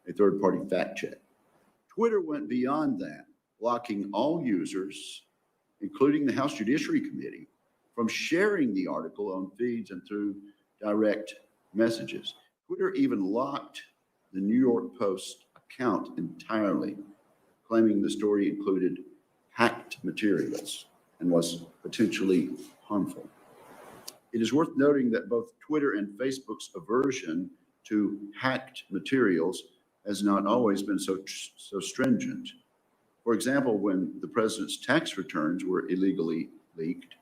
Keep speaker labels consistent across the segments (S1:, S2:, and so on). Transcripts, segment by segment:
S1: a third-party fact check. Twitter went beyond that, blocking all users, including the House Judiciary Committee, from sharing the article on feeds and through direct messages. Twitter even locked the New York Post account entirely, claiming the story included hacked materials and was potentially harmful. It is worth noting that both Twitter and Facebook's aversion to hacked materials has not always been so stringent. For example, when the president's tax returns were illegally leaked,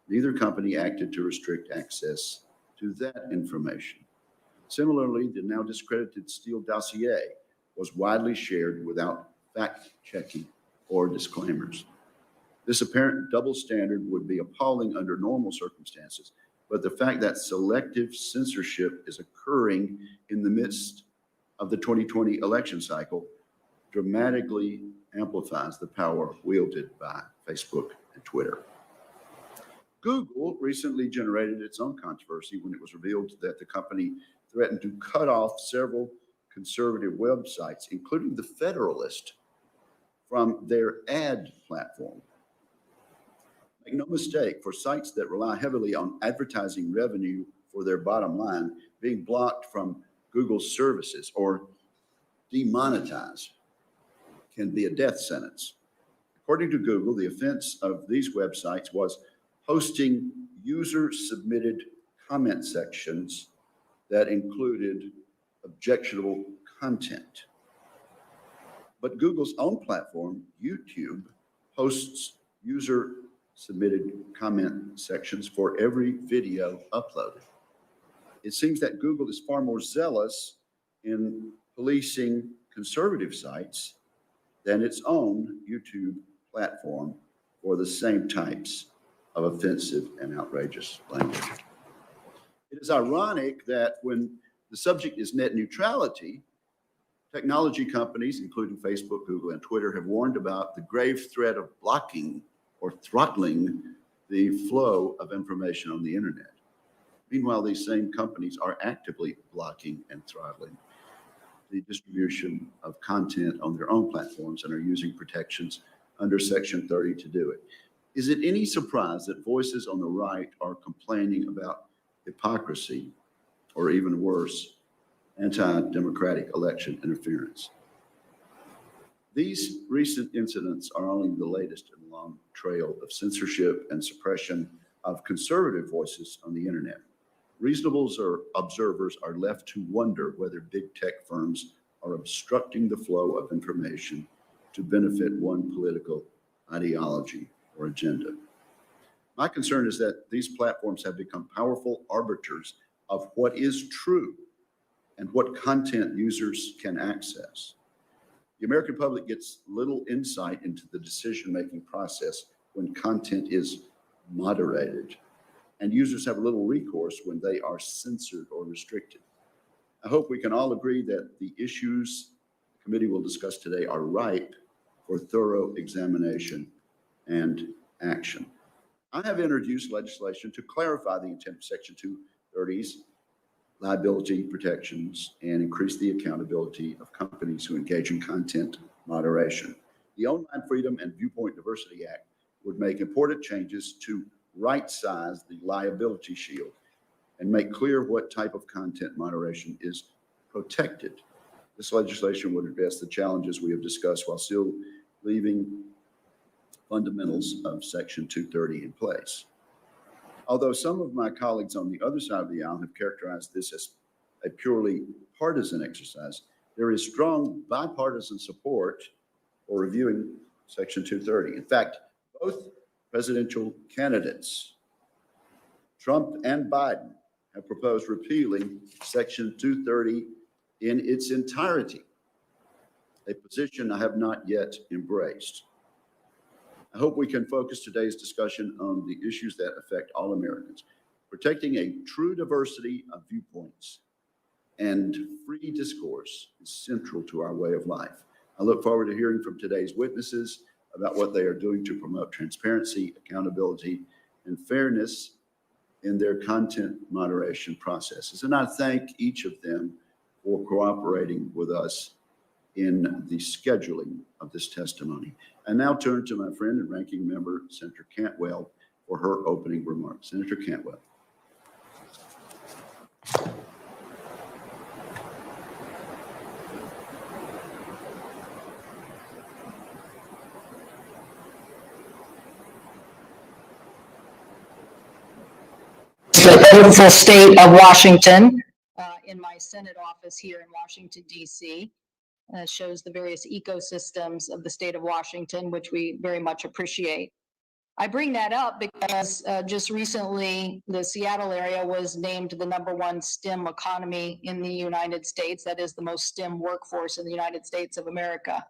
S1: neither company acted to restrict access to that information. Similarly, the now discredited Steele dossier was widely shared without fact-checking or disclaimers. This apparent double standard would be appalling under normal circumstances, but the fact that selective censorship is occurring in the midst of the 2020 election cycle dramatically amplifies the power wielded by Facebook and Twitter. Google recently generated its own controversy when it was revealed that the company threatened to cut off several conservative websites, including The Federalist, from their ad platform. Make no mistake, for sites that rely heavily on advertising revenue for their bottom line, being blocked from Google's services or demonetized can be a death sentence. According to Google, the offense of these websites was hosting user-submitted comment sections that included objectionable content. But Google's own platform, YouTube, hosts user-submitted comment sections for every video uploaded. It seems that Google is far more zealous in policing conservative sites than its own YouTube platform for the same types of offensive and outrageous language. It is ironic that when the subject is net neutrality, technology companies, including Facebook, Google, and Twitter, have warned about the grave threat of blocking or throttling the flow of information on the internet. Meanwhile, these same companies are actively blocking and throttling the distribution of content on their own platforms and are using protections under Section 30 to do it. Is it any surprise that voices on the right are complaining about hypocrisy, or even worse, anti-democratic election interference? These recent incidents are only the latest in a long trail of censorship and suppression of conservative voices on the internet. Reasonable observers are left to wonder whether big tech firms are obstructing the flow of information to benefit one political ideology or agenda. My concern is that these platforms have become powerful arbiters of what is true and what content users can access. The American public gets little insight into the decision-making process when content is moderated, and users have little recourse when they are censored or restricted. I hope we can all agree that the issues the committee will discuss today are ripe for thorough examination and action. I have introduced legislation to clarify the intent of Section 230's liability protections and increase the accountability of companies who engage in content moderation. The Online Freedom and Viewpoint Diversity Act would make important changes to right-size the liability shield and make clear what type of content moderation is protected. This legislation would address the challenges we have discussed while still leaving fundamentals of Section 230 in place. Although some of my colleagues on the other side of the aisle have characterized this as a purely partisan exercise, there is strong bipartisan support for reviewing Section 230. In fact, both presidential candidates, Trump and Biden, have proposed repealing Section 230 in its entirety, a position I have not yet embraced. I hope we can focus today's discussion on the issues that affect all Americans. Protecting a true diversity of viewpoints and free discourse is central to our way of life. I look forward to hearing from today's witnesses about what they are doing to promote transparency, accountability, and fairness in their content moderation processes. And I thank each of them for cooperating with us in the scheduling of this testimony. And now turn to my friend and ranking member, Senator Cantwell, for her opening remarks. Senator Cantwell.
S2: The beautiful state of Washington, in my Senate office here in Washington, D.C. Shows the various ecosystems of the state of Washington, which we very much appreciate. I bring that up because just recently the Seattle area was named the #1 STEM economy in the United States. That is the most STEM workforce in the United States of America.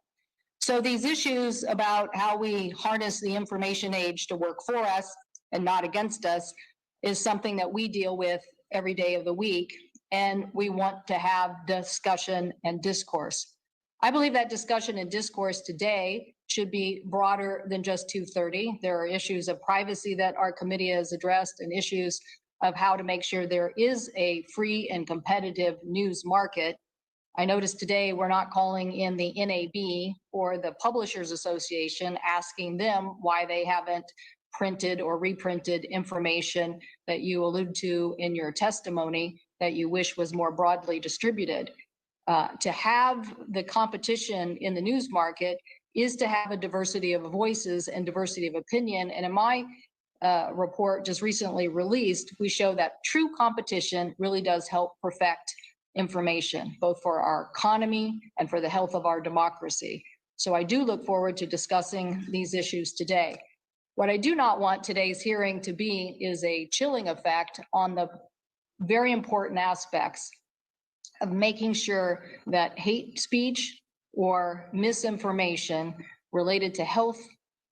S2: So these issues about how we harness the information age to work for us and not against us is something that we deal with every day of the week, and we want to have discussion and discourse. I believe that discussion and discourse today should be broader than just 230. There are issues of privacy that our committee has addressed and issues of how to make sure there is a free and competitive news market. I noticed today we're not calling in the NAB or the Publishers Association, asking them why they haven't printed or reprinted information that you allude to in your testimony that you wish was more broadly distributed. To have the competition in the news market is to have a diversity of voices and diversity of opinion. And in my report just recently released, we show that true competition really does help perfect information, both for our economy and for the health of our democracy. So I do look forward to discussing these issues today. What I do not want today's hearing to be is a chilling effect on the very important aspects of making sure that hate speech or misinformation related to health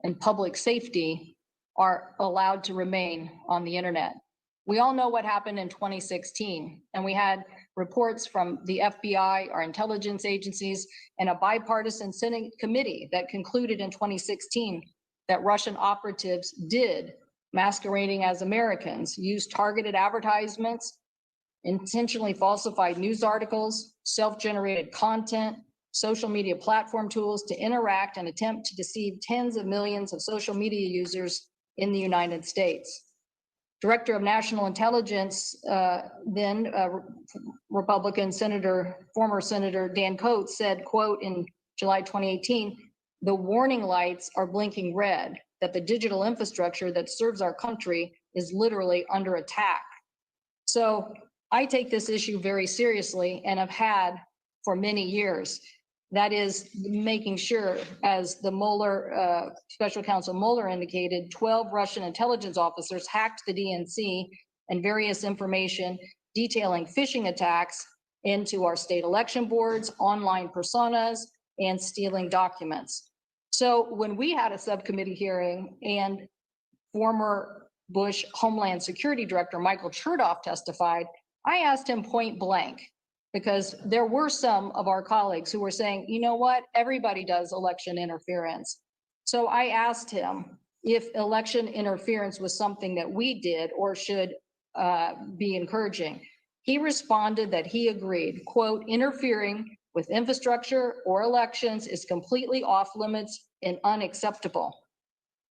S2: and public safety are allowed to remain on the internet. We all know what happened in 2016, and we had reports from the FBI, our intelligence agencies, and a bipartisan Senate committee that concluded in 2016 that Russian operatives did, masquerading as Americans, use targeted advertisements, intentionally falsified news articles, self-generated content, social media platform tools to interact and attempt to deceive tens of millions of social media users in the United States. Director of National Intelligence, Republican former Senator Dan Coates said, quote, in July 2018, "The warning lights are blinking red, that the digital infrastructure that serves our country is literally under attack." So I take this issue very seriously and have had for many years. That is making sure, as the Mueller, Special Counsel Mueller indicated, 12 Russian intelligence officers hacked the DNC and various information detailing phishing attacks into our state election boards, online personas, and stealing documents. So when we had a subcommittee hearing and former Bush Homeland Security Director Michael Chertoff testified, I asked him point blank, because there were some of our colleagues who were saying, you know what, everybody does election interference. So I asked him if election interference was something that we did or should be encouraging. He responded that he agreed, quote, "Interfering with infrastructure or elections is completely off limits and unacceptable."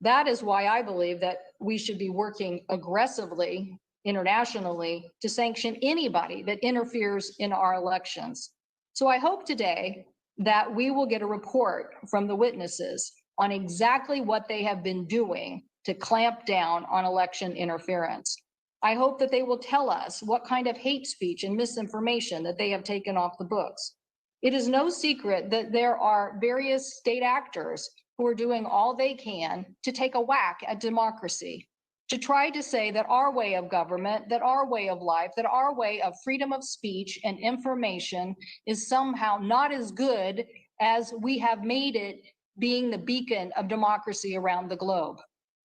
S2: That is why I believe that we should be working aggressively internationally to sanction anybody that interferes in our elections. So I hope today that we will get a report from the witnesses on exactly what they have been doing to clamp down on election interference. I hope that they will tell us what kind of hate speech and misinformation that they have taken off the books. It is no secret that there are various state actors who are doing all they can to take a whack at democracy, to try to say that our way of government, that our way of life, that our way of freedom of speech and information is somehow not as good as we have made it being the beacon of democracy around the globe.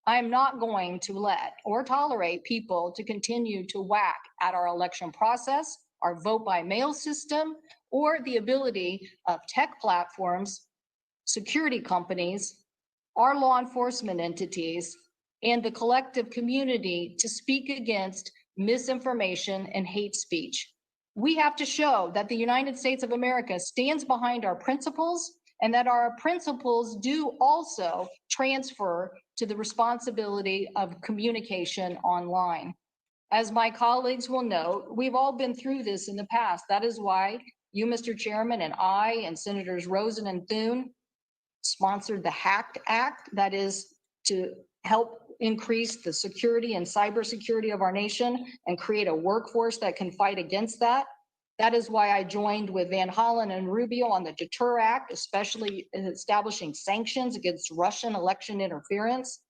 S2: I am not going to let or tolerate people to continue to whack at our election process, our vote by mail system, or the ability of tech platforms, security companies, our law enforcement entities, and the collective community to speak against misinformation and hate speech. We have to show that the United States of America stands behind our principles and that our principles do also transfer to the responsibility of communication online. As my colleagues will note, we've all been through this in the past. That is why you, Mr. Chairman, and I, and Senators Rosen and Thune sponsored the HACT Act, that is to help increase the security and cybersecurity of our nation and create a workforce that can fight against that. That is why I joined with Van Hollen and Rubio on the Deter Act, especially in establishing sanctions against Russian election interference,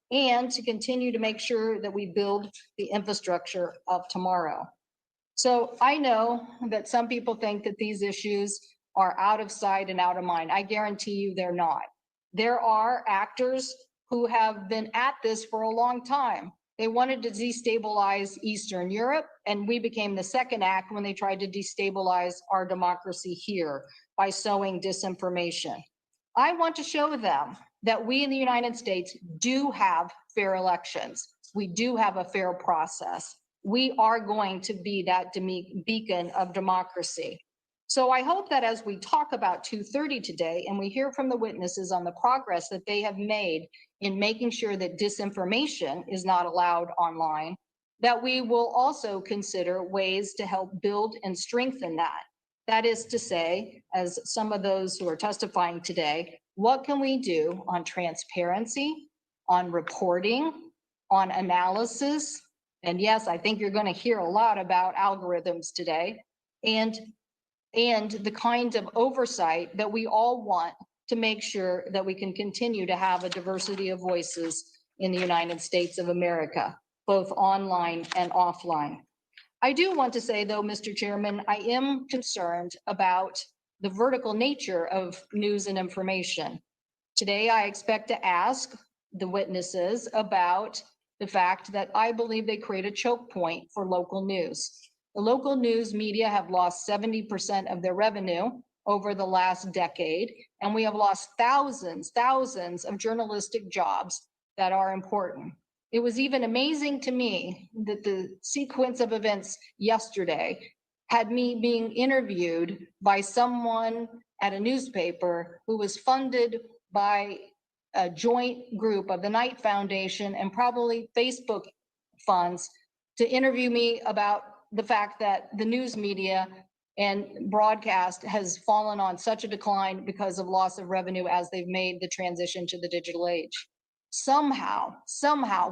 S2: and to continue to make sure that we build the infrastructure of tomorrow. So I know that some people think that these issues are out of sight and out of mind. I guarantee you they're not. There are actors who have been at this for a long time. They wanted to destabilize Eastern Europe, and we became the second act when they tried to destabilize our democracy here by sowing disinformation. I want to show them that we in the United States do have fair elections. We do have a fair process. We are going to be that beacon of democracy. So I hope that as we talk about 230 today and we hear from the witnesses on the progress that they have made in making sure that disinformation is not allowed online, that we will also consider ways to help build and strengthen that. That is to say, as some of those who are testifying today, what can we do on transparency, on reporting, on analysis? And yes, I think you're going to hear a lot about algorithms today, and the kind of oversight that we all want to make sure that we can continue to have a diversity of voices in the United States of America, both online and offline. I do want to say, though, Mr. Chairman, I am concerned about the vertical nature of news and information. Today, I expect to ask the witnesses about the fact that I believe they create a choke point for local news. The local news media have lost 70% of their revenue over the last decade, and we have lost thousands of journalistic jobs that are important. It was even amazing to me that the sequence of events yesterday had me being interviewed by someone at a newspaper who was funded by a joint group of the Knight Foundation and probably Facebook funds to interview me about the fact that the news media and broadcast has fallen on such a decline because of loss of revenue as they've made the transition to the digital age. Somehow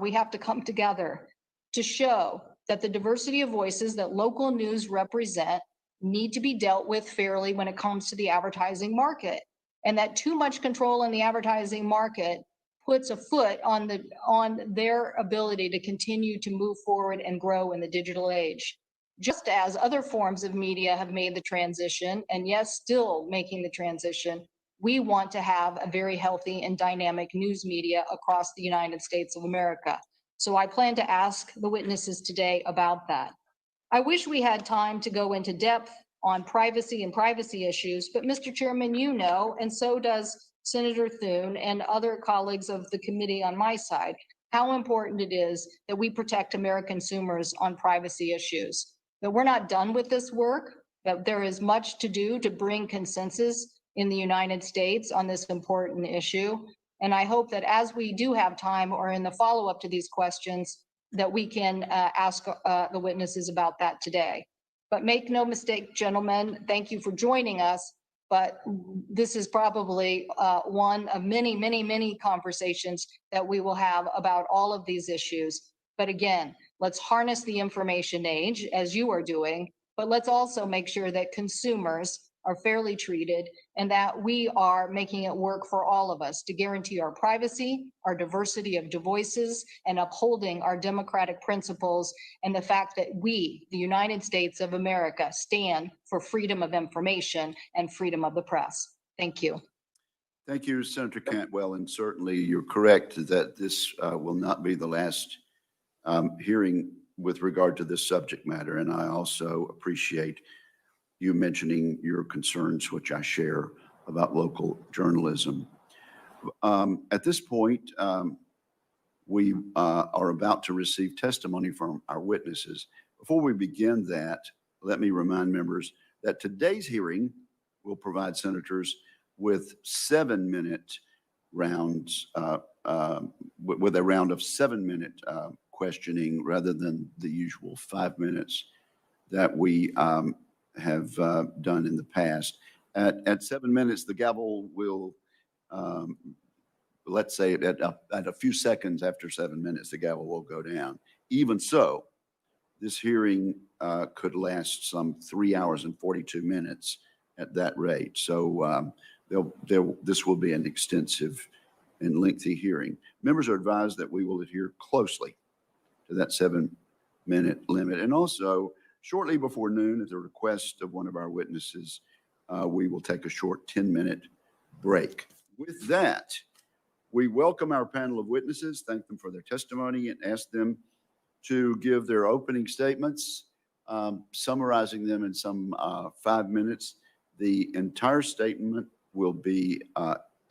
S2: we have to come together to show that the diversity of voices that local news represent need to be dealt with fairly when it comes to the advertising market, and that too much control in the advertising market puts a foot on their ability to continue to move forward and grow in the digital age. Just as other forms of media have made the transition, and yes, still making the transition, we want to have a very healthy and dynamic news media across the United States of America. So I plan to ask the witnesses today about that. I wish we had time to go into depth on privacy and privacy issues, but Mr. Chairman, you know, and so does Senator Thune and other colleagues of the committee on my side, how important it is that we protect American consumers on privacy issues. That we're not done with this work, that there is much to do to bring consensus in the United States on this important issue. And I hope that as we do have time or in the follow-up to these questions, that we can ask the witnesses about that today. But make no mistake, gentlemen, thank you for joining us. But this is probably one of many conversations that we will have about all of these issues. But again, let's harness the information age as you are doing, but let's also make sure that consumers are fairly treated and that we are making it work for all of us to guarantee our privacy, our diversity of voices, and upholding our democratic principles, and the fact that we, the United States of America, stand for freedom of information and freedom of the press. Thank you.
S1: Thank you, Senator Cantwell, and certainly you're correct that this will not be the last hearing with regard to this subject matter, and I also appreciate you mentioning your concerns, which I share, about local journalism. At this point, we are about to receive testimony from our witnesses. Before we begin that, let me remind members that today's hearing will provide senators with 7-minute rounds, with a round of 7-minute questioning rather than the usual 5 minutes that we have done in the past. At 7 minutes, the gavel will, let's say at a few seconds after 7 minutes, the gavel will go down. Even so, this hearing could last some 3 hours and 42 minutes at that rate. So this will be an extensive and lengthy hearing. Members are advised that we will adhere closely to that 7-minute limit. And also, shortly before noon, at the request of one of our witnesses, we will take a short 10-minute break. With that, we welcome our panel of witnesses, thank them for their testimony, and ask them to give their opening statements, summarizing them in some 5 minutes. The entire statement will be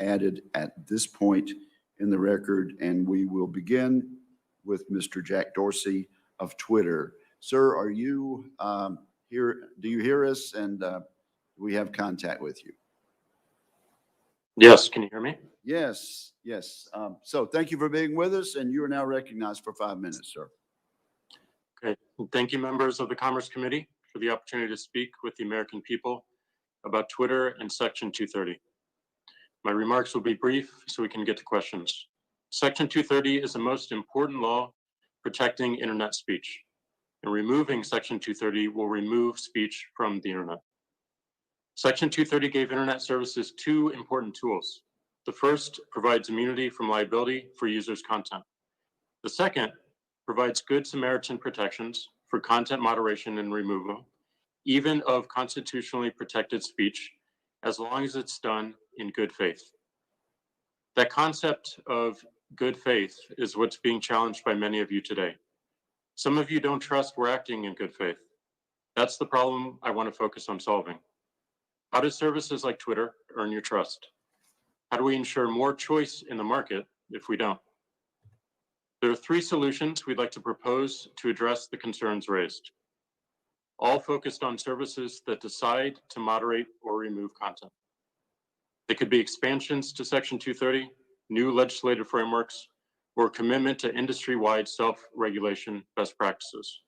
S1: added at this point in the record, and we will begin with Mr. Jack Dorsey of Twitter. Sir, are you here? Do you hear us? And do we have contact with you?
S3: Yes, can you hear me?
S1: Yes, yes. So thank you for being with us, and you are now recognized for 5 minutes, sir.
S3: Okay, thank you, members of the Commerce Committee, for the opportunity to speak with the American people about Twitter and Section 230. My remarks will be brief so we can get to questions. Section 230 is the most important law protecting internet speech, and removing Section 230 will remove speech from the internet. Section 230 gave internet services 2 important tools. The first provides immunity from liability for users' content. The second provides good Samaritan protections for content moderation and removal, even of constitutionally protected speech, as long as it's done in good faith. That concept of good faith is what's being challenged by many of you today. Some of you don't trust we're acting in good faith. That's the problem I want to focus on solving. How do services like Twitter earn your trust? How do we ensure more choice in the market if we don't? There are 3 solutions we'd like to propose to address the concerns raised, all focused on services that decide to moderate or remove content. They could be expansions to Section 230, new legislative frameworks, or a commitment to industry-wide self-regulation best practices.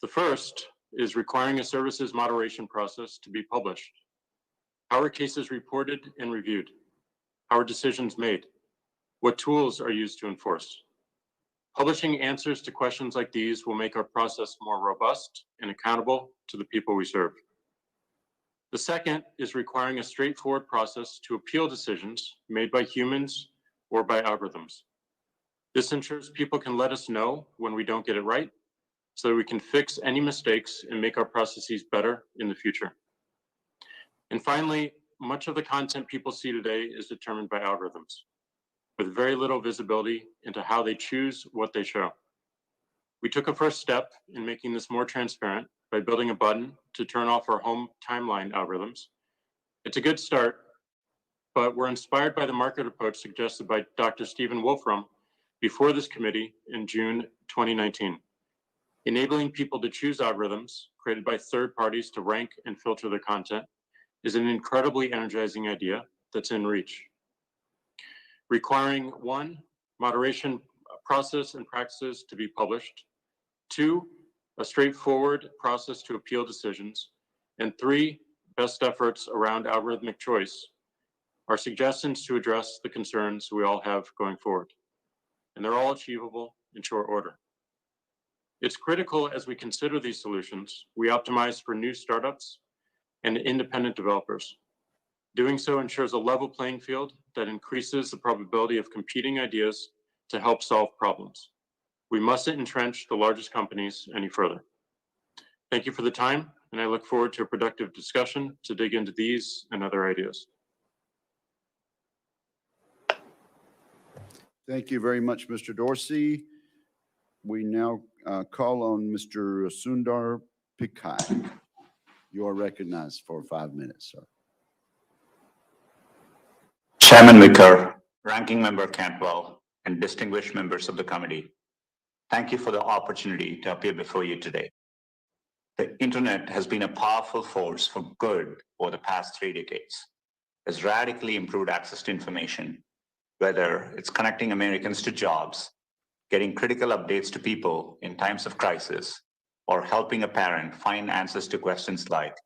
S3: The first is requiring a services moderation process to be published. How are cases reported and reviewed? How are decisions made? What tools are used to enforce? Publishing answers to questions like these will make our process more robust and accountable to the people we serve. The second is requiring a straightforward process to appeal decisions made by humans or by algorithms. This ensures people can let us know when we don't get it right, so that we can fix any mistakes and make our processes better in the future. And finally, much of the content people see today is determined by algorithms, with very little visibility into how they choose what they show. We took a first step in making this more transparent by building a button to turn off our home timeline algorithms. It's a good start, but we're inspired by the market approach suggested by Dr. Stephen Wolfram before this committee in June 2019. Enabling people to choose algorithms created by third parties to rank and filter their content is an incredibly energizing idea that's in reach. Requiring 1, moderation process and practices to be published, 2, a straightforward process to appeal decisions, and 3, best efforts around algorithmic choice are suggestions to address the concerns we all have going forward. And they're all achievable in short order. It's critical as we consider these solutions, we optimize for new startups and independent developers. Doing so ensures a level playing field that increases the probability of competing ideas to help solve problems. We mustn't entrench the largest companies any further. Thank you for the time, and I look forward to a productive discussion to dig into these and other ideas.
S1: Thank you very much, Mr. Dorsey. We now call on Mr. Sundar Pichai. You are recognized for 5 minutes, sir.
S4: Chairman Wicker, Ranking Member Cantwell, and distinguished members of the committee, thank you for the opportunity to appear before you today. The internet has been a powerful force for good over the past 3 decades. It has radically improved access to information, whether it's connecting Americans to jobs, getting critical updates to people in times of crisis, or helping a parent find answers to questions like,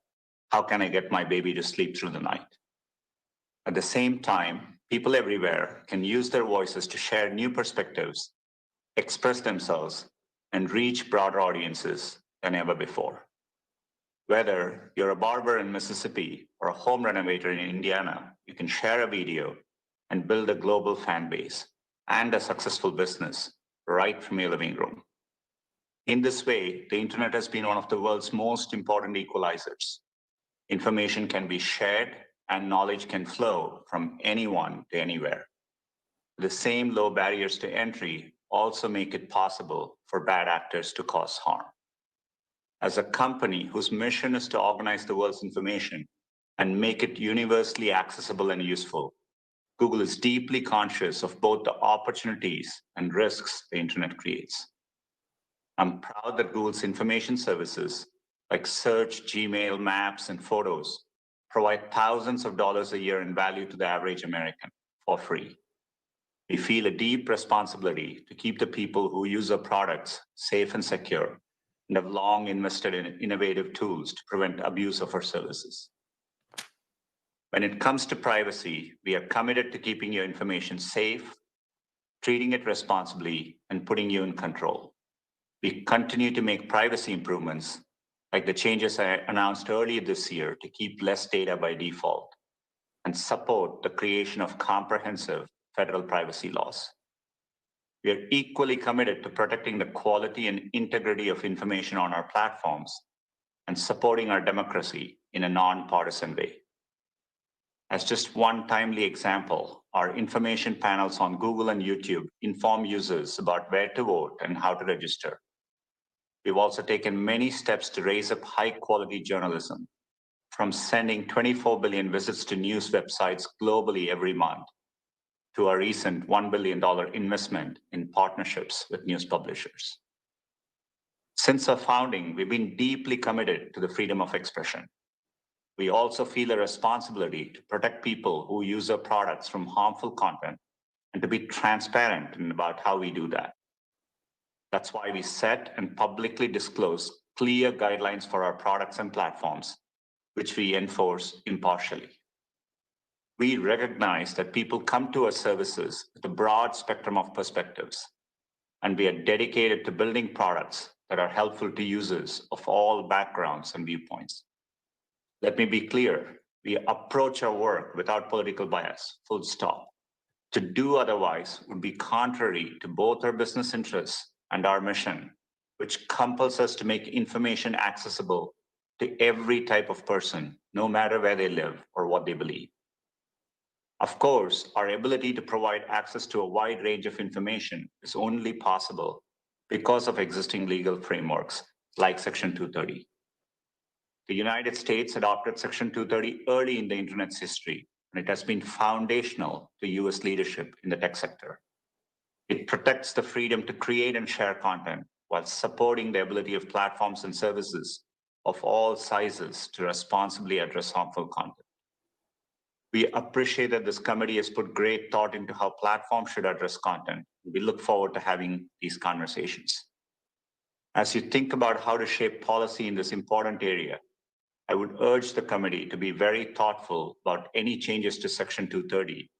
S4: how can I get my baby to sleep through the night? At the same time, people everywhere can use their voices to share new perspectives, express themselves, and reach broader audiences than ever before. Whether you're a barber in Mississippi or a home renovator in Indiana, you can share a video and build a global fan base and a successful business right from your living room. In this way, the internet has been one of the world's most important equalizers. Information can be shared and knowledge can flow from anyone to anywhere. The same low barriers to entry also make it possible for bad actors to cause harm. As a company whose mission is to organize the world's information and make it universally accessible and useful, Google is deeply conscious of both the opportunities and risks the internet creates. I'm proud that Google's information services like search, Gmail, Maps, and Photos provide thousands of dollars a year in value to the average American for free. We feel a deep responsibility to keep the people who use our products safe and secure, and have long invested in innovative tools to prevent abuse of our services. When it comes to privacy, we are committed to keeping your information safe, treating it responsibly, and putting you in control. We continue to make privacy improvements, like the changes I announced earlier this year to keep less data by default, and support the creation of comprehensive federal privacy laws. We are equally committed to protecting the quality and integrity of information on our platforms and supporting our democracy in a nonpartisan way. As just one timely example, our information panels on Google and YouTube inform users about where to vote and how to register. We've also taken many steps to raise up high-quality journalism, from sending 24 billion visits to news websites globally every month, to our recent $1 billion investment in partnerships with news publishers. Since our founding, we've been deeply committed to the freedom of expression. We also feel a responsibility to protect people who use our products from harmful content and to be transparent about how we do that. That's why we set and publicly disclose clear guidelines for our products and platforms, which we enforce impartially. We recognize that people come to our services with a broad spectrum of perspectives, and we are dedicated to building products that are helpful to users of all backgrounds and viewpoints. Let me be clear, we approach our work without political bias, full stop. To do otherwise would be contrary to both our business interests and our mission, which compels us to make information accessible to every type of person, no matter where they live or what they believe. Of course, our ability to provide access to a wide range of information is only possible because of existing legal frameworks like Section 230. The United States adopted Section 230 early in the internet's history, and it has been foundational to US leadership in the tech sector. It protects the freedom to create and share content while supporting the ability of platforms and services of all sizes to responsibly address harmful content. We appreciate that this committee has put great thought into how platforms should address content. We look forward to having these conversations. As you think about how to shape policy in this important area, I would urge the committee to be very thoughtful about any changes to Section 230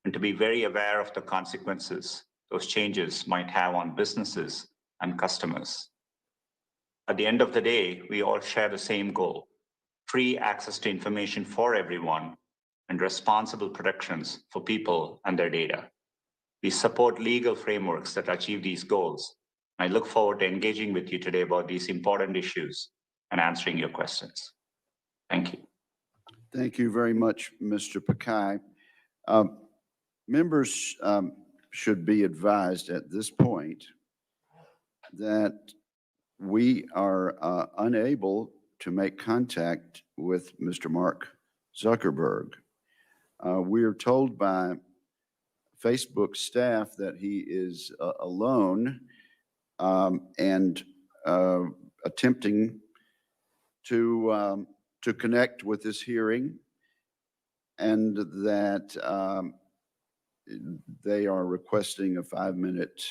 S4: and to be very aware of the consequences those changes might have on businesses and customers. At the end of the day, we all share the same goal: free access to information for everyone and responsible protections for people and their data. We support legal frameworks that achieve these goals. I look forward to engaging with you today about these important issues and answering your questions. Thank you.
S1: Thank you very much, Mr. Pichai. Members should be advised at this point that we are unable to make contact with Mr. Mark Zuckerberg. We are told by Facebook staff that he is alone and attempting to connect with this hearing, and that they are requesting a 5-minute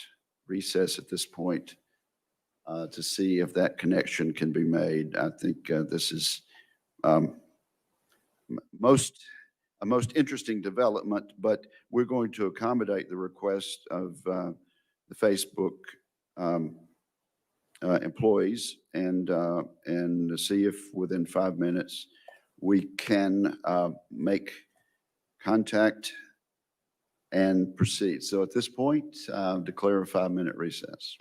S1: recess at this point to see if that connection can be made. I think this is a most interesting development, but we're going to accommodate the request of the Facebook employees and see if within 5 minutes we can make contact and proceed. So at this point, declare a 5-minute recess.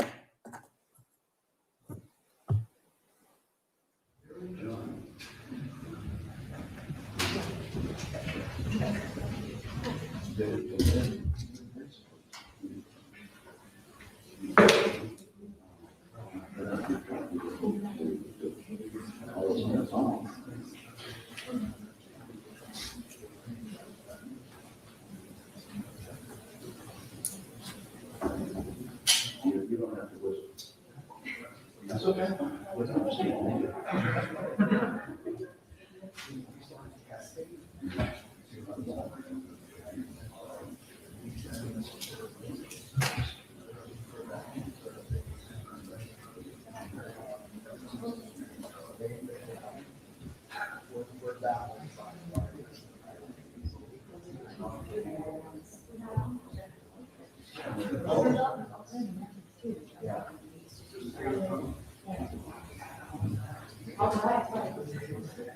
S1: You don't have to whistle. That's okay.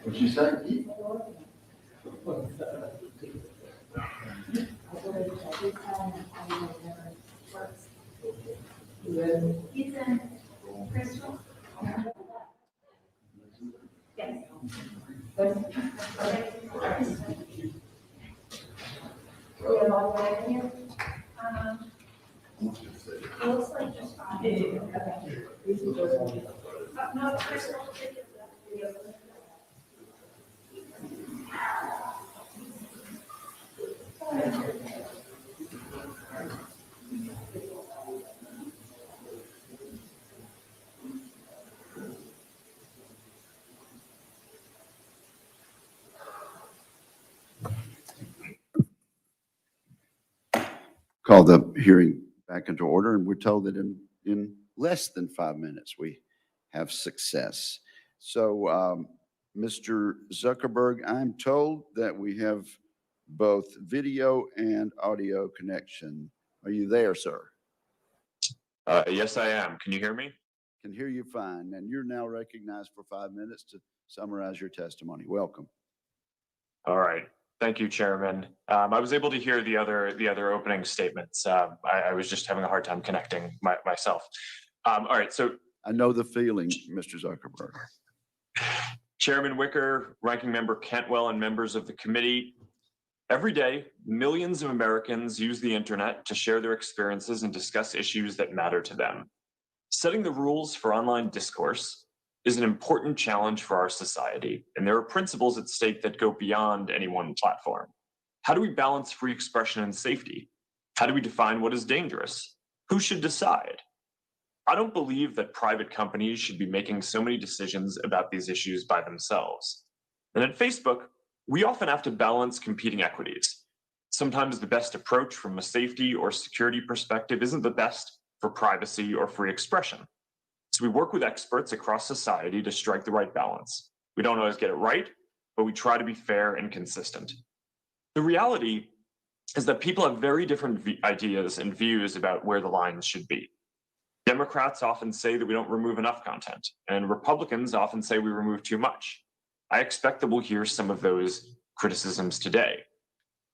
S1: What'd she say?
S5: Crystal? Yes. It looks like just fine. No, Crystal.
S1: Call the hearing back into order, and we're told that in less than 5 minutes, we have success. So, Mr. Zuckerberg, I'm told that we have both video and audio connection. Are you there, sir?
S6: Yes, I am. Can you hear me?
S1: Can hear you fine, and you're now recognized for 5 minutes to summarize your testimony. Welcome.
S6: All right. Thank you, Chairman. I was able to hear the other opening statements. I was just having a hard time connecting myself. All right. So
S1: I know the feeling, Mr. Zuckerberg.
S6: Chairman Wicker, Ranking Member Cantwell, and members of the committee, every day, millions of Americans use the internet to share their experiences and discuss issues that matter to them. Setting the rules for online discourse is an important challenge for our society, and there are principles at stake that go beyond any one platform. How do we balance free expression and safety? How do we define what is dangerous? Who should decide? I don't believe that private companies should be making so many decisions about these issues by themselves. And at Facebook, we often have to balance competing equities. Sometimes the best approach from a safety or security perspective isn't the best for privacy or free expression. So we work with experts across society to strike the right balance. We don't always get it right, but we try to be fair and consistent. The reality is that people have very different ideas and views about where the lines should be. Democrats often say that we don't remove enough content, and Republicans often say we remove too much. I expect that we'll hear some of those criticisms today.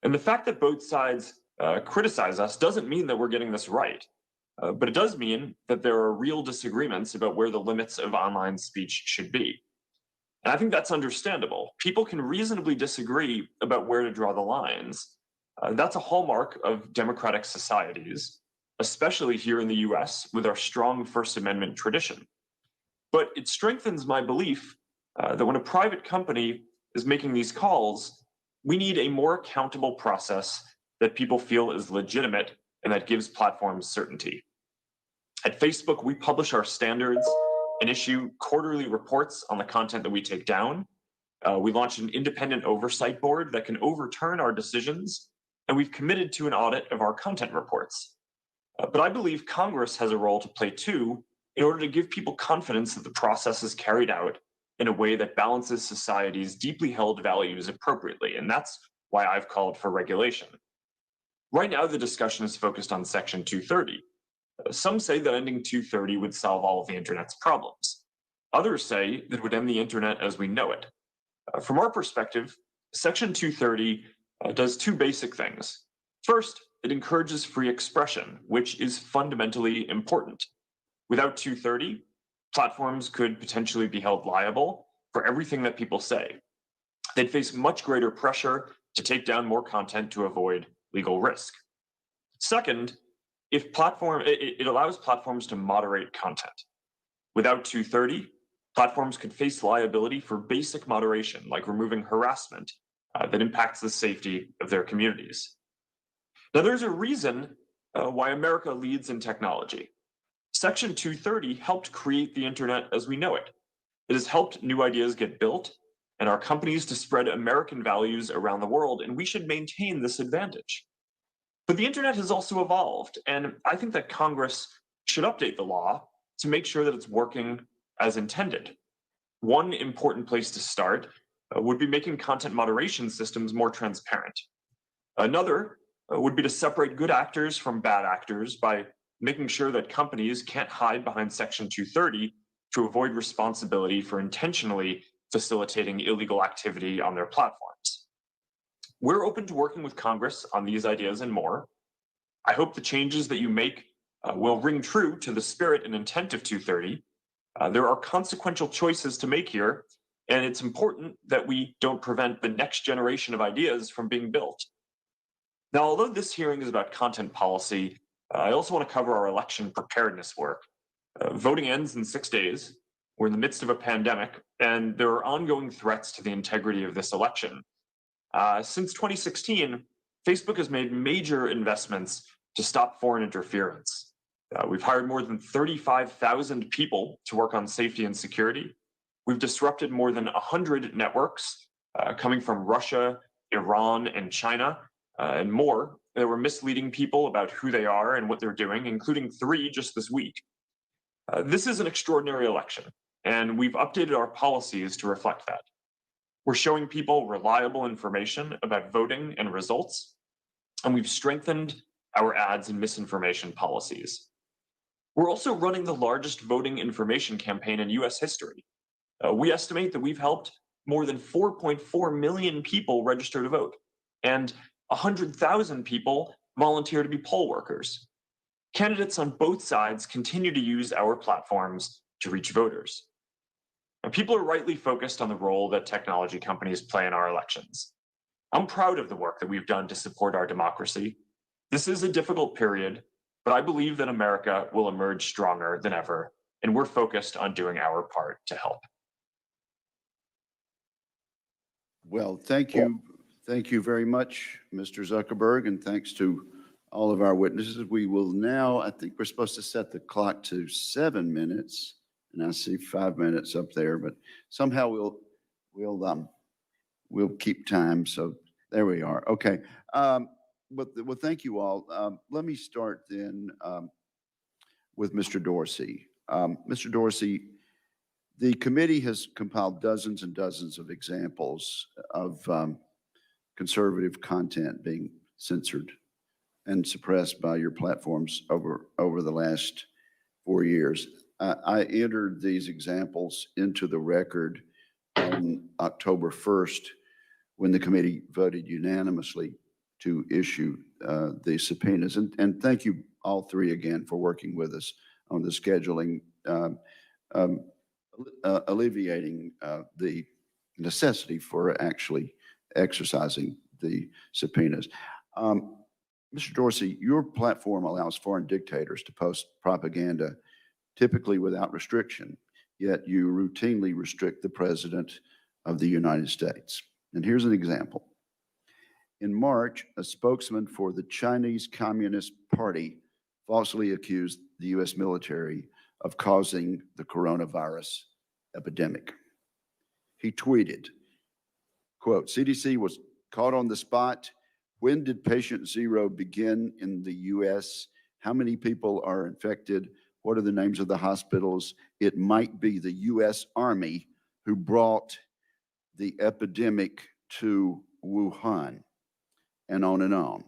S6: And the fact that both sides criticize us doesn't mean that we're getting this right. But it does mean that there are real disagreements about where the limits of online speech should be. And I think that's understandable. People can reasonably disagree about where to draw the lines. That's a hallmark of democratic societies, especially here in the US with our strong First Amendment tradition. But it strengthens my belief that when a private company is making these calls, we need a more accountable process that people feel is legitimate and that gives platforms certainty. At Facebook, we publish our standards and issue quarterly reports on the content that we take down. We launched an independent oversight board that can overturn our decisions, and we've committed to an audit of our content reports. But I believe Congress has a role to play too, in order to give people confidence that the process is carried out in a way that balances society's deeply held values appropriately. And that's why I've called for regulation. Right now, the discussion is focused on Section 230. Some say that ending 230 would solve all of the internet's problems. Others say that it would end the internet as we know it. From our perspective, Section 230 does two basic things. First, it encourages free expression, which is fundamentally important. Without 230, platforms could potentially be held liable for everything that people say. They'd face much greater pressure to take down more content to avoid legal risk. Second, it allows platforms to moderate content. Without 230, platforms could face liability for basic moderation, like removing harassment that impacts the safety of their communities. Now, there's a reason why America leads in technology. Section 230 helped create the internet as we know it. It has helped new ideas get built and our companies to spread American values around the world, and we should maintain this advantage. But the internet has also evolved, and I think that Congress should update the law to make sure that it's working as intended. One important place to start would be making content moderation systems more transparent. Another would be to separate good actors from bad actors by making sure that companies can't hide behind Section 230 to avoid responsibility for intentionally facilitating illegal activity on their platforms. We're open to working with Congress on these ideas and more. I hope the changes that you make will ring true to the spirit and intent of 230. There are consequential choices to make here, and it's important that we don't prevent the next generation of ideas from being built. Now, although this hearing is about content policy, I also want to cover our election preparedness work. Voting ends in 6 days. We're in the midst of a pandemic, and there are ongoing threats to the integrity of this election. Since 2016, Facebook has made major investments to stop foreign interference. We've hired more than 35,000 people to work on safety and security. We've disrupted more than 100 networks coming from Russia, Iran, and China, and more that were misleading people about who they are and what they're doing, including 3 just this week. This is an extraordinary election, and we've updated our policies to reflect that. We're showing people reliable information about voting and results, and we've strengthened our ads and misinformation policies. We're also running the largest voting information campaign in US history. We estimate that we've helped more than 4.4 million people register to vote, and 100,000 people volunteer to be poll workers. Candidates on both sides continue to use our platforms to reach voters. And people are rightly focused on the role that technology companies play in our elections. I'm proud of the work that we've done to support our democracy. This is a difficult period, but I believe that America will emerge stronger than ever, and we're focused on doing our part to help.
S1: Well, thank you. Thank you very much, Mr. Zuckerberg, and thanks to all of our witnesses. We will now, I think we're supposed to set the clock to 7 minutes, and I see 5 minutes up there, but somehow we'll keep time. So there we are. Okay. Well, thank you all. Let me start then with Mr. Dorsey. Mr. Dorsey, the committee has compiled dozens and dozens of examples of conservative content being censored and suppressed by your platforms over the last 4 years. I entered these examples into the record on October 1st when the committee voted unanimously to issue the subpoenas. And thank you all 3 again for working with us on the scheduling, alleviating the necessity for actually exercising the subpoenas. Mr. Dorsey, your platform allows foreign dictators to post propaganda, typically without restriction, yet you routinely restrict the President of the United States. And here's an example. In March, a spokesman for the Chinese Communist Party falsely accused the U.S. military of causing the coronavirus epidemic. He tweeted, quote, CDC was caught on the spot. When did patient zero begin in the US? How many people are infected? What are the names of the hospitals? It might be the US Army who brought the epidemic to Wuhan, and on and on.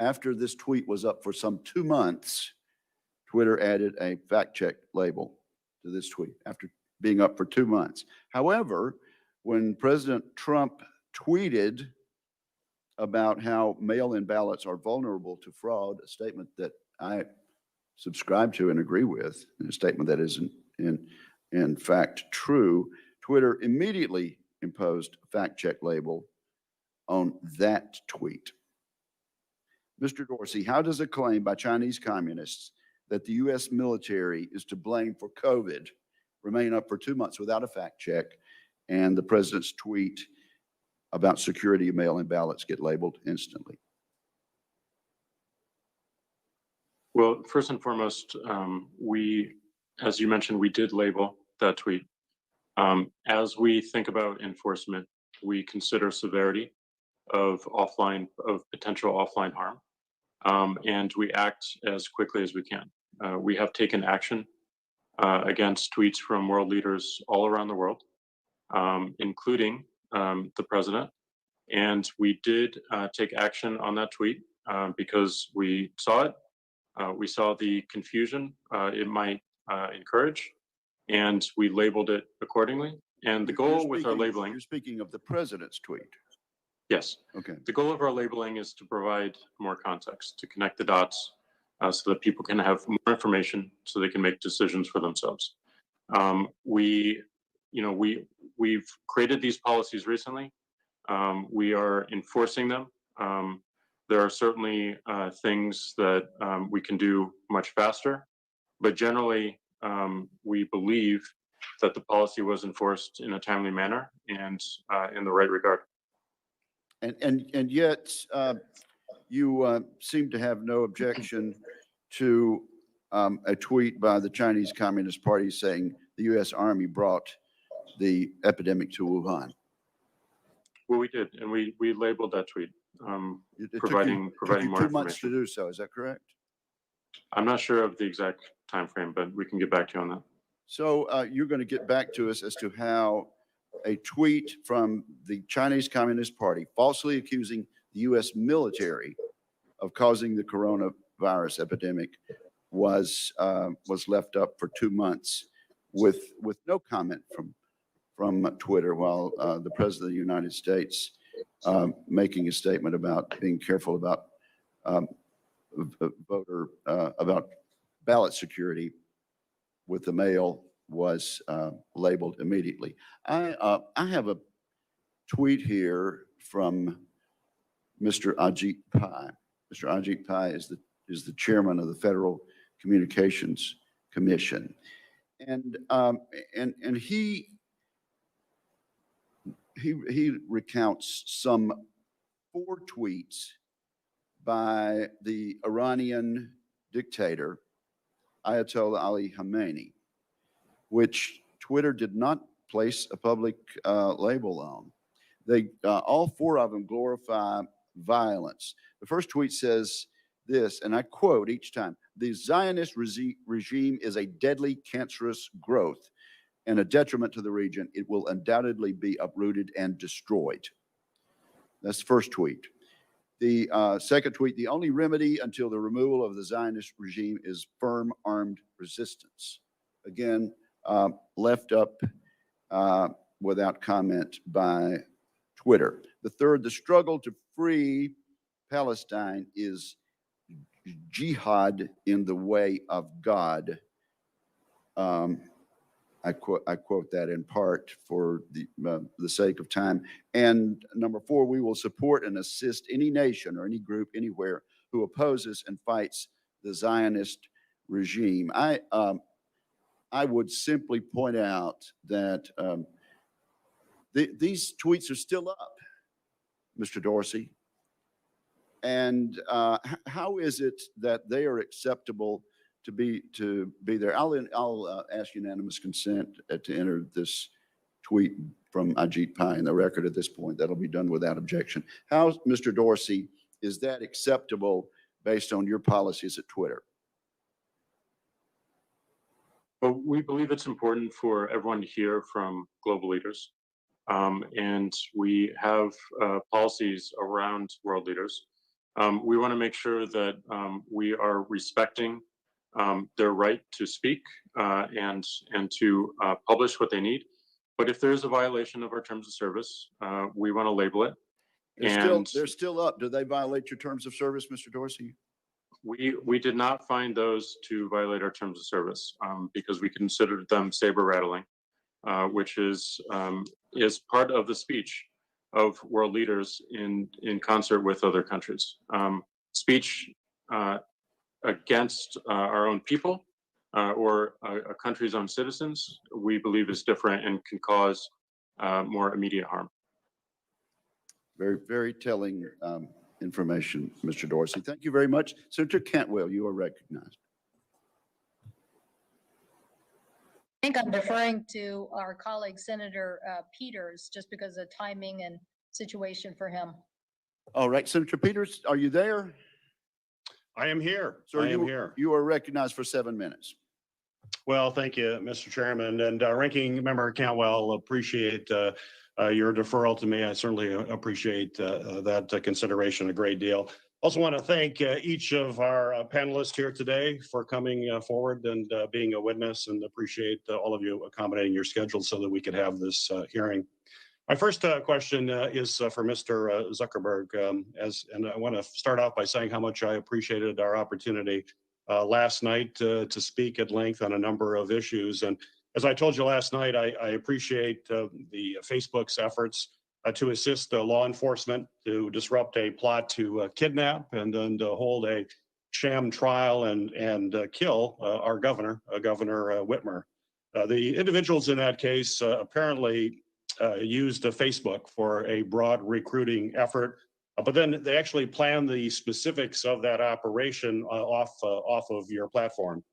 S1: After this tweet was up for some 2 months, Twitter added a fact check label to this tweet after being up for 2 months. However, when President Trump tweeted about how mail-in ballots are vulnerable to fraud, a statement that I subscribe to and agree with, a statement that is in fact true, Twitter immediately imposed a fact check label on that tweet. Mr. Dorsey, how does a claim by Chinese communists that the US military is to blame for COVID remain up for 2 months without a fact check, and the president's tweet about security of mail-in ballots get labeled instantly?
S3: Well, first and foremost, as you mentioned, we did label that tweet. As we think about enforcement, we consider severity of potential offline harm, and we act as quickly as we can. We have taken action against tweets from world leaders all around the world, including the president. And we did take action on that tweet because we saw it. We saw the confusion it might encourage, and we labeled it accordingly. And the goal with our labeling—
S1: You're speaking of the president's tweet.
S3: Yes.
S1: Okay.
S3: The goal of our labeling is to provide more context, to connect the dots so that people can have more information so they can make decisions for themselves. We've created these policies recently. We are enforcing them. There are certainly things that we can do much faster, but generally we believe that the policy was enforced in a timely manner and in the right regard.
S1: And yet you seem to have no objection to a tweet by the Chinese Communist Party saying the U.S. Army brought the epidemic to Wuhan.
S3: Well, we did, and we labeled that tweet,
S1: It
S3: providing
S1: took you
S3: more
S1: 2 months to
S3: information.
S1: do so. Is that correct?
S3: I'm not sure of the exact time frame, but we can get back to you on that.
S1: So you're going to get back to us as to how a tweet from the Chinese Communist Party falsely accusing the U.S. military of causing the coronavirus epidemic was left up for 2 months with no comment from Twitter, while the President of the United States making a statement about being careful about about ballot security with the mail was labeled immediately. I have a tweet here from Mr. Ajit Pai. Mr. Ajit Pai is the chairman of the Federal Communications Commission, and he recounts some 4 tweets by the Iranian dictator Ayatollah Ali Khamenei, which Twitter did not place a public label on. They all 4 of them glorify violence. The first tweet says this, and I quote each time: "The Zionist regime is a deadly, cancerous growth and a detriment to the region. It will undoubtedly be uprooted and destroyed." That's the first tweet. The second tweet: "The only remedy until the removal of the Zionist regime is firm armed resistance." Again, left up without comment by Twitter. The third: "The struggle to free Palestine is jihad in the way of God." I quote that in part for the sake of time. And number 4: "We will support and assist any nation or any group anywhere who opposes and fights the Zionist regime." I would simply point out that these tweets are still up, Mr. Dorsey. And how is it that they are acceptable to be there. I'll ask unanimous consent to enter this tweet from Ajit Pai in the record at this point. That'll be done without objection. How, Mr. Dorsey, is that acceptable based on your policies at Twitter?
S3: Well, we believe it's important for everyone to hear from global leaders. And we have policies around world leaders. We want to make sure that we are respecting their right to speak and to publish what they need. But if there is a violation of our terms of service, we want to label it.
S1: They're still up. Do they violate your terms of service, Mr. Dorsey?
S3: We did not find those to violate our terms of service because we considered them saber rattling, which is part of the speech of world leaders in concert with other countries. Speech against our own people or a country's own citizens, we believe is different and can cause more immediate harm.
S1: Very, very telling information, Mr. Dorsey. Thank you very much. Senator Cantwell, you are recognized.
S2: I think I'm deferring to our colleague, Senator Peters, just because of timing and situation for him.
S1: All right, Senator Peters, are you there?
S7: I am here.
S1: Sir,
S7: I am here.
S1: You are recognized for 7 minutes.
S7: Well, thank you, Mr. Chairman, and Ranking Member Cantwell, appreciate your deferral to me. I certainly appreciate that consideration a great deal. Also want to thank each of our panelists here today for coming forward and being a witness, and appreciate all of you accommodating your schedules so that we could have this hearing. My first question is for Mr. Zuckerberg, and I want to start off by saying how much I appreciated our opportunity last night to speak at length on a number of issues. And as I told you last night, I appreciate the Facebook's efforts to assist law enforcement to disrupt a plot to kidnap and then to hold a sham trial and kill our governor, Governor Whitmer. The individuals in that case apparently used Facebook for a broad recruiting effort, but then they actually planned the specifics of that operation off of your platform.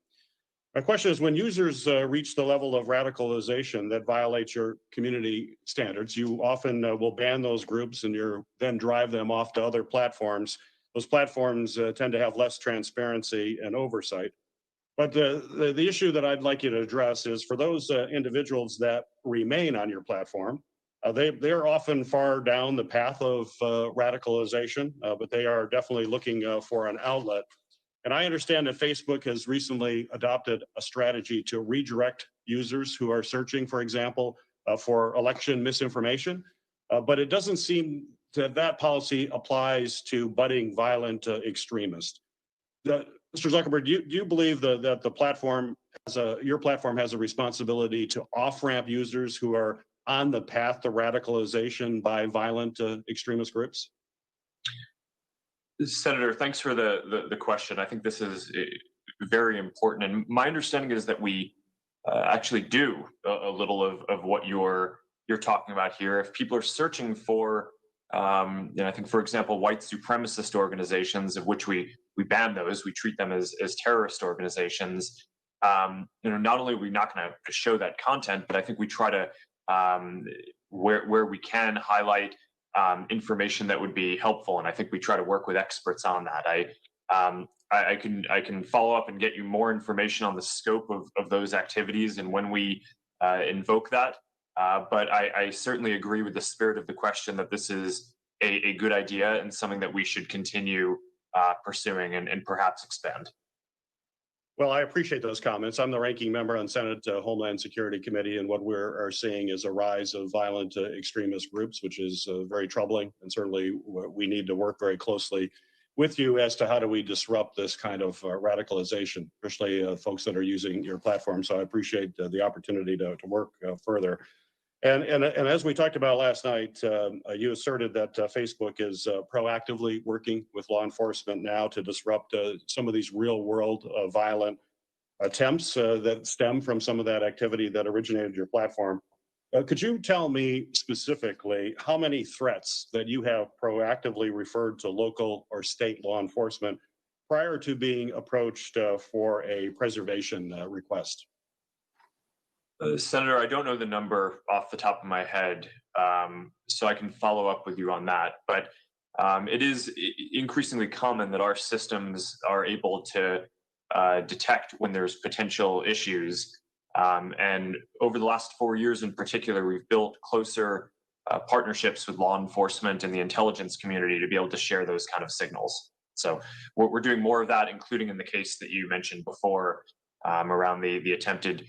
S7: My question is, when users reach the level of radicalization that violates your community standards, you often will ban those groups and you then drive them off to other platforms. Those platforms tend to have less transparency and oversight. But the issue that I'd like you to address is for those individuals that remain on your platform, they're often far down the path of radicalization, but they are definitely looking for an outlet. And I understand that Facebook has recently adopted a strategy to redirect users who are searching, for example, for election misinformation. But it doesn't seem that policy applies to budding violent extremists. Mr. Zuckerberg, do you believe that the platform your platform has a responsibility to off-ramp users who are on the path to radicalization by violent extremist groups?
S6: Senator, thanks for the question. I think this is very important. And my understanding is that we actually do a little of what you're talking about here. If people are searching for, I think, for example, white supremacist organizations, of which we ban those, we treat them as terrorist organizations. Not only are we not going to show that content, but I think we try to, where we can, highlight information that would be helpful, and I think we try to work with experts on that. I can follow up and get you more information on the scope of those activities and when we invoke that. But I certainly agree with the spirit of the question that this is a good idea and something that we should continue pursuing and perhaps expand.
S7: Well, I appreciate those comments. I'm the ranking member on Senate Homeland Security Committee, and what we're seeing is a rise of violent extremist groups, which is very troubling. And certainly we need to work very closely with you as to how do we disrupt this kind of radicalization, especially folks that are using your platform. So I appreciate the opportunity to work further. And as we talked about last night, you asserted that Facebook is proactively working with law enforcement now to disrupt some of these real world violent attempts that stem from some of that activity that originated your platform. Could you tell me specifically how many threats that you have proactively referred to local or state law enforcement prior to being approached for a preservation request?
S6: Senator, I don't know the number off the top of my head, so I can follow up with you on that. But it is increasingly common that our systems are able to detect when there's potential issues. And over the last 4 years in particular, we've built closer partnerships with law enforcement and the intelligence community to be able to share those kind of signals. So we're doing more of that, including in the case that you mentioned before around the attempted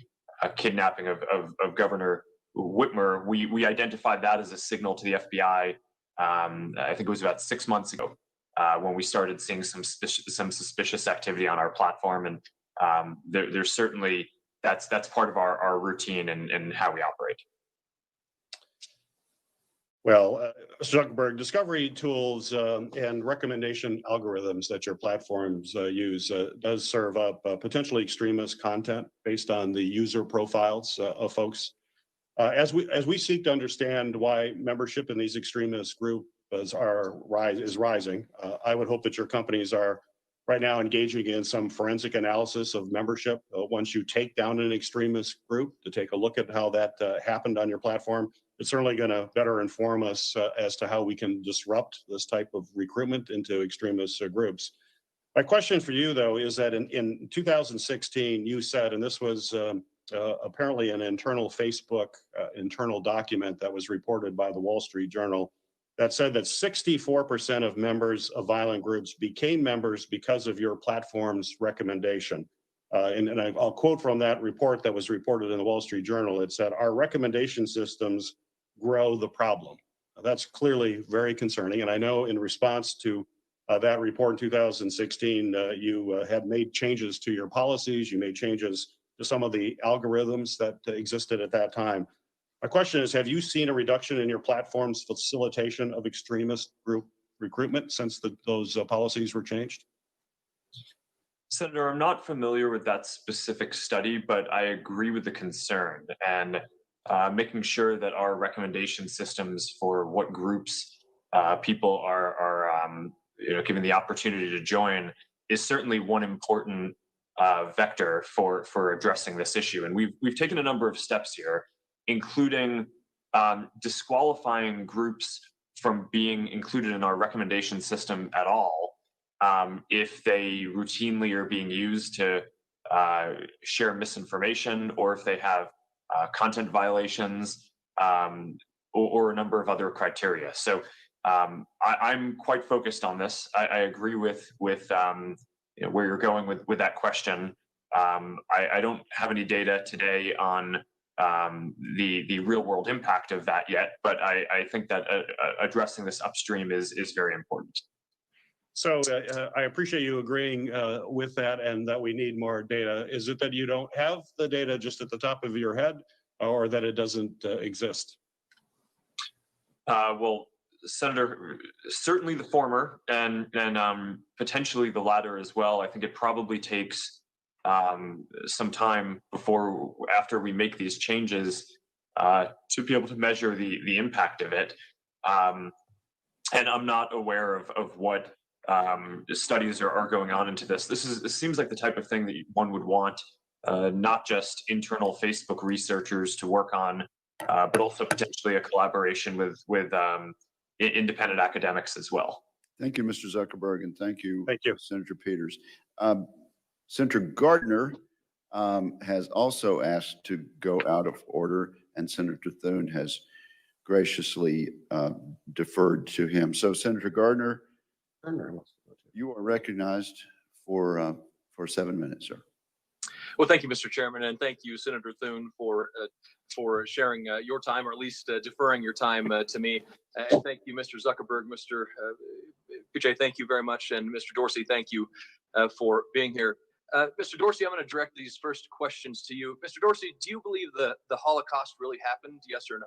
S6: kidnapping of Governor Whitmer. We identified that as a signal to the FBI. I think it was about 6 months ago when we started seeing some suspicious activity on our platform, and there's certainly that's part of our routine and how we operate.
S7: Well, Mr. Zuckerberg, discovery tools and recommendation algorithms that your platforms use does serve up potentially extremist content based on the user profiles of folks. As we seek to understand why membership in these extremist groups is rising, I would hope that your companies are right now engaging in some forensic analysis of membership once you take down an extremist group to take a look at how that happened on your platform. It's certainly going to better inform us as to how we can disrupt this type of recruitment into extremist groups. My question for you, though, is that in 2016, you said, and this was apparently an internal Facebook internal document that was reported by the Wall Street Journal, that said that 64% of members of violent groups became members because of your platform's recommendation. And I'll quote from that report that was reported in the Wall Street Journal. It said, "Our recommendation systems grow the problem." That's clearly very concerning. And I know in response to that report in 2016, you had made changes to your policies. You made changes to some of the algorithms that existed at that time. My question is, have you seen a reduction in your platform's facilitation of extremist group recruitment since those policies were changed?
S6: Senator, I'm not familiar with that specific study, but I agree with the concern, and making sure that our recommendation systems for what groups people are given the opportunity to join is certainly one important vector for addressing this issue. And we've taken a number of steps here, including disqualifying groups from being included in our recommendation system at all if they routinely are being used to share misinformation, or if they have content violations, or a number of other criteria. So I'm quite focused on this. I agree with where you're going with that question. I don't have any data today on the real world impact of that yet, but I think that addressing this upstream is very important.
S7: So I appreciate you agreeing with that, and that we need more data. Is it that you don't have the data just at the top of your head, or that it doesn't exist?
S6: Well, Senator, certainly the former, and potentially the latter as well. I think it probably takes some time after we make these changes to be able to measure the impact of it. And I'm not aware of what studies are going on into this. This seems like the type of thing that one would want not just internal Facebook researchers to work on, but also potentially a collaboration with independent academics as well.
S1: Thank you, Mr. Zuckerberg, and thank you, Senator Peters. Senator Gardner has also asked to go out of order, and Senator Thune has graciously deferred to him. So, Senator Gardner, you are recognized for 7 minutes, sir.
S8: Well, thank you, Mr. Chairman, and thank you, Senator Thune, for sharing your time, or at least deferring your time to me. And thank you, Mr. Zuckerberg, Mr. Pichai, thank you very much, and Mr. Dorsey, thank you for being here. Mr. Dorsey, I'm going to direct these first questions to you. Mr. Dorsey, do you believe the Holocaust really happened? Yes or no?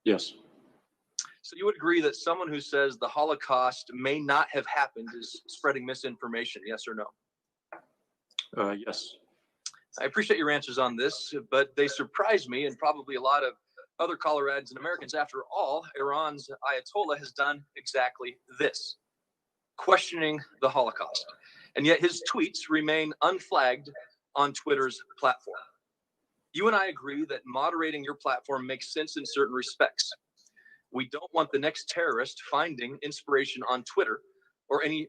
S3: Yes.
S8: So you would agree that someone who says the Holocaust may not have happened is spreading misinformation? Yes or no?
S3: Yes.
S8: I appreciate your answers on this, but they surprise me and probably a lot of other Coloradans and Americans. After all, Iran's Ayatollah has done exactly this. questioning the Holocaust. And yet his tweets remain unflagged on Twitter's platform. You and I agree that moderating your platform makes sense in certain respects. We don't want the next terrorist finding inspiration on Twitter or any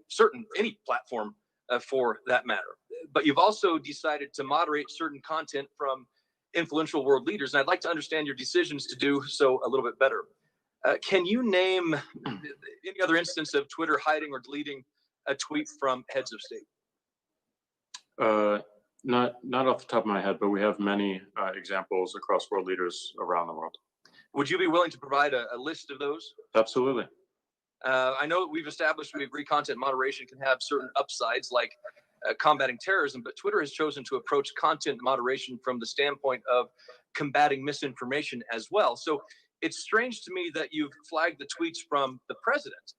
S8: platform for that matter. But you've also decided to moderate certain content from influential world leaders, and I'd like to understand your decisions to do so a little bit better. Can you name any other instance of Twitter hiding or deleting a tweet from heads of state?
S3: Not off the top of my head, but we have many examples across world leaders around the world.
S8: Would you be willing to provide a list of those?
S3: Absolutely.
S8: I know we agree content moderation can have certain upsides like combating terrorism, but Twitter has chosen to approach content moderation from the standpoint of combating misinformation as well. So it's strange to me that you've flagged the tweets from the president,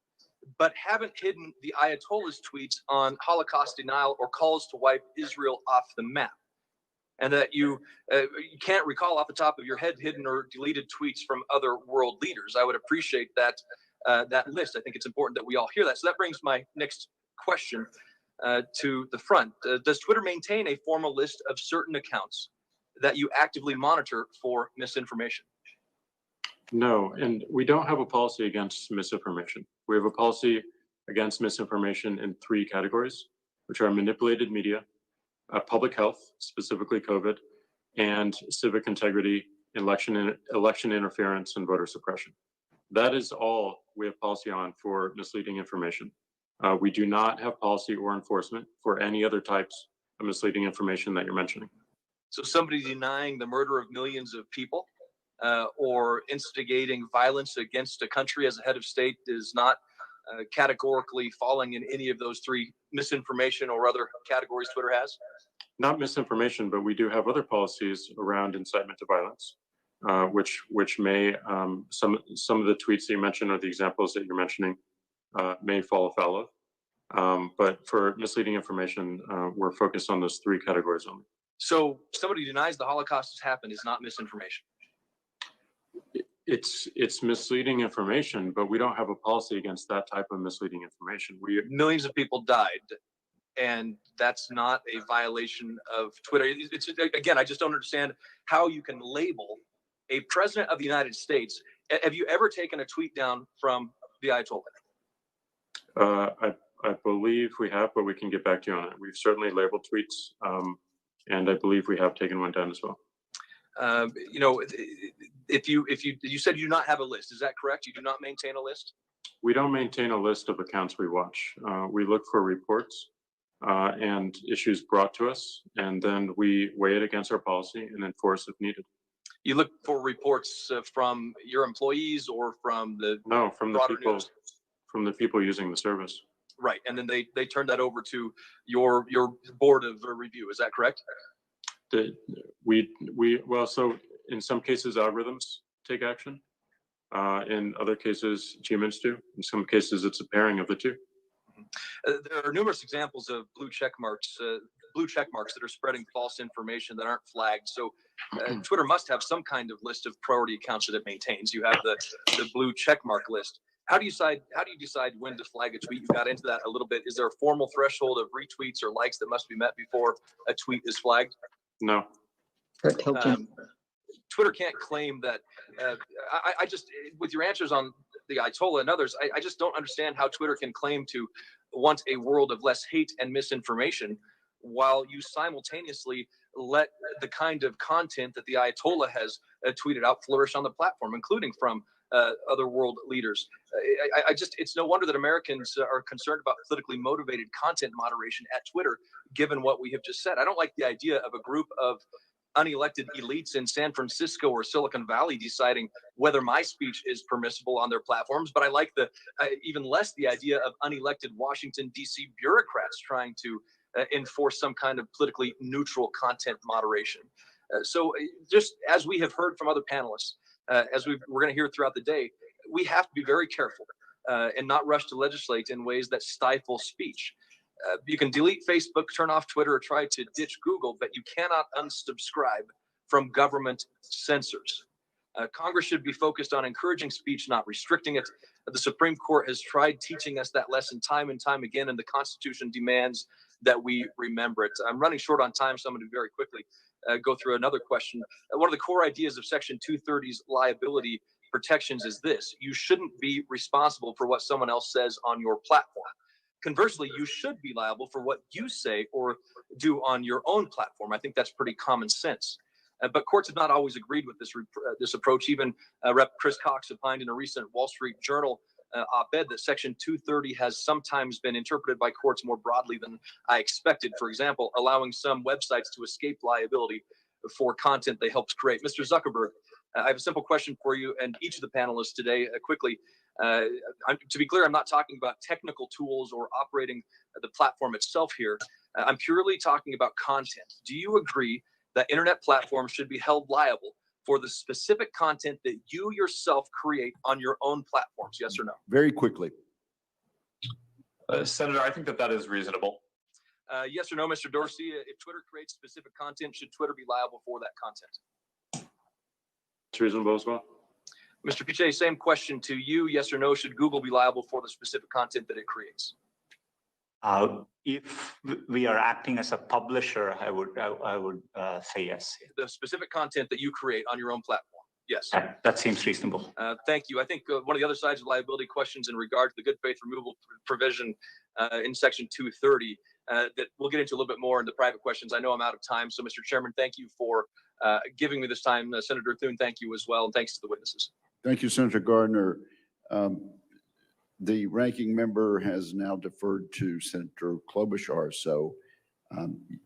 S8: but haven't hidden the Ayatollah's tweets on Holocaust denial or calls to wipe Israel off the map. And that you can't recall off the top of your head hidden or deleted tweets from other world leaders. I would appreciate that list. I think it's important that we all hear that. So that brings my next question to the front. Does Twitter maintain a formal list of certain accounts that you actively monitor for misinformation?
S3: No, and we don't have a policy against misinformation. We have a policy against misinformation in 3 categories, which are manipulated media, public health, specifically COVID, and civic integrity, election interference, and voter suppression. That is all we have policy on for misleading information. We do not have policy or enforcement for any other types of misleading information that you're mentioning.
S8: So somebody denying the murder of millions of people or instigating violence against a country as a head of state is not categorically falling in any of those 3 misinformation or other categories Twitter has?
S3: Not misinformation, but we do have other policies around incitement to violence, which may, some of the tweets that you mentioned or the examples that you're mentioning may fall afoul of. But for misleading information, we're focused on those 3 categories only.
S8: So somebody who denies the Holocaust has happened is not misinformation?
S3: It's misleading information, but we don't have a policy against that type of misleading information.
S8: Millions of people died, and that's not a violation of Twitter. It's again, I just don't understand how you can label a president of the United States. Have you ever taken a tweet down from the Ayatollah?
S3: I believe we have, but we can get back to you on it. We've certainly labeled tweets, and I believe we have taken one down as well.
S8: You know, if you said you do not have a list, is that correct? You do not maintain a list?
S3: We don't maintain a list of accounts we watch. We look for reports and issues brought to us, and then we weigh it against our policy and enforce if needed.
S8: You look for reports from your employees or from the
S3: from the people
S8: news?
S3: From the people using the service.
S8: Right, and then they turn that over to your board of review. Is that correct? Well, so in some cases algorithms take action. In other cases, humans do. In some cases, it's a pairing of the 2. There are numerous examples of blue check marks that are spreading false information that aren't flagged. So Twitter must have some kind of list of priority accounts that it maintains. You have the blue check mark list. How do you decide when to flag a tweet? You got into that a little bit. Is there a formal threshold of retweets or likes that must be met before a tweet is flagged?
S3: No.
S8: Twitter can't claim that. I just, with your answers on the Ayatollah and others, I just don't understand how Twitter can claim to want a world of less hate and misinformation while you simultaneously let the kind of content that the Ayatollah has tweeted out flourish on the platform, including from other world leaders. It's no wonder that Americans are concerned about politically motivated content moderation at Twitter, given what we have just said. I don't like the idea of a group of unelected elites in San Francisco or Silicon Valley deciding whether my speech is permissible on their platforms, but I like even less the idea of unelected Washington, D.C. bureaucrats trying to enforce some kind of politically neutral content moderation. So just as we have heard from other panelists, as we're going to hear throughout the day, we have to be very careful and not rush to legislate in ways that stifle speech. You can delete Facebook, turn off Twitter, or try to ditch Google, but you cannot unsubscribe from government censors. Congress should be focused on encouraging speech, not restricting it. The Supreme Court has tried teaching us that lesson time and time again, and the Constitution demands that we remember it. I'm running short on time, so I'm going to very quickly go through another question. One of the core ideas of Section 230's liability protections is this: you shouldn't be responsible for what someone else says on your platform. Conversely, you should be liable for what you say or do on your own platform. I think that's pretty common sense. But courts have not always agreed with this approach. Even Rep. Chris Cox opined in a recent Wall Street Journal op-ed that Section 230 has sometimes been interpreted by courts more broadly than I expected. For example, allowing some websites to escape liability for content they helped create. Mr. Zuckerberg, I have a simple question for you and each of the panelists today quickly. To be clear, I'm not talking about technical tools or operating the platform itself here. I'm purely talking about content. Do you agree that internet platforms should be held liable for the specific content that you yourself create on your own platforms? Yes or no?
S1: Very quickly.
S6: Senator, I think that is reasonable.
S8: Yes or no, Mr. Dorsey? If Twitter creates specific content, should Twitter be liable for that content?
S3: It's reasonable as well.
S8: Mr. Pichai, same question to you. Yes or no, should Google be liable for the specific content that it creates?
S4: If we are acting as a publisher, I would say yes.
S8: The specific content that you create on your own platform? Yes.
S4: That seems reasonable.
S8: Thank you. I think one of the other sides of liability questions in regard to the good faith removal provision in Section 230 that we'll get into a little bit more in the private questions. I know I'm out of time. So, Mr. Chairman, thank you for giving me this time. Senator Thune, thank you as well. And thanks to the witnesses.
S1: Thank you, Senator Gardner. The ranking member has now deferred to Senator Klobuchar, so